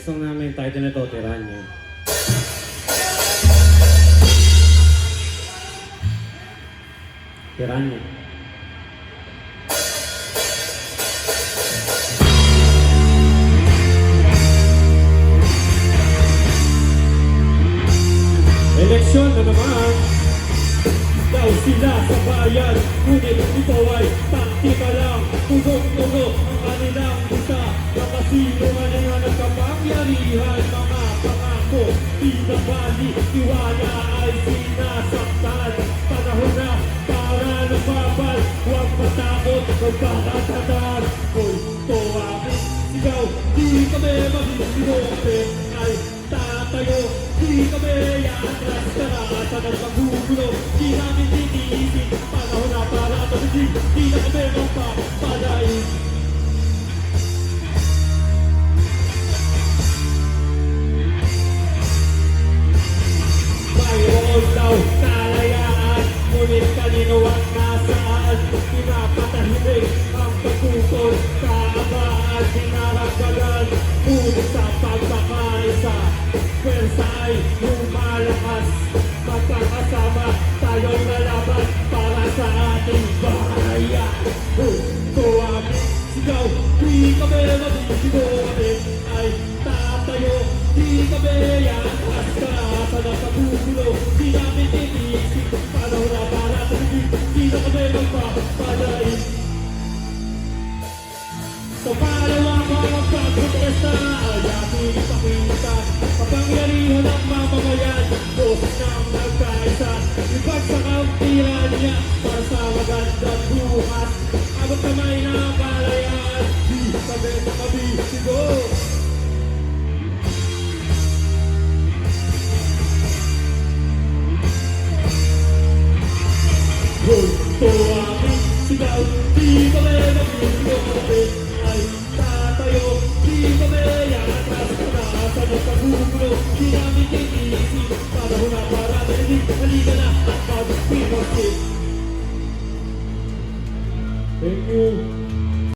Song namin, title nito, Tirahan Niyo. Tirahan Niyo. Eleksyon na naman, daw sila sa bayan, ngunit ito ay taktika lang. Tugog-tugo ang kanilang buta, nakasinungaling na nagkapangyarihan. Mga pangako, pinabali, tiwala ay sinasaktan. Panahon na para lumabal, huwag matakot, magpakatandaan. Hoy, ito aming sigaw, di kami mabibigote, ay tatayo, di kami yaatras, karatan at magugulo. Di namin titiisin, panahon na para tumigil, di na kami magpapalain. Mayroon daw kalayaan, ngunit kanino at nasaan? Pinapatahimik ang pagtutol, kaabaan, dinaragdagan. Ngunit sa pagkakaisa, pwersa ay lumalakas. Magkakasama tayong lalaban para sa ating bayan. Ito aming sigaw, di kami mabibigote, ay tatayo, di kami yakas, karatan at magugulo. Di namin titiisin, panahon na para tumigil, di na kami magpapalain. Sa palawakang pagprotesta ay ating ipakita, kapangyarihan ng mamamayan, boses ng nagkaisa. Ibagsak ang tiranya para sa magandang bukas. Abot kamay na kalayaan, di kami mabibigo. Ito aming sigaw, di kami mabibigote, ay tatayo, di kami yaatras, karatan at magugulo. Di namin titiisin, panahon na para tumigil, halika na at mag-pinosip. Thank you.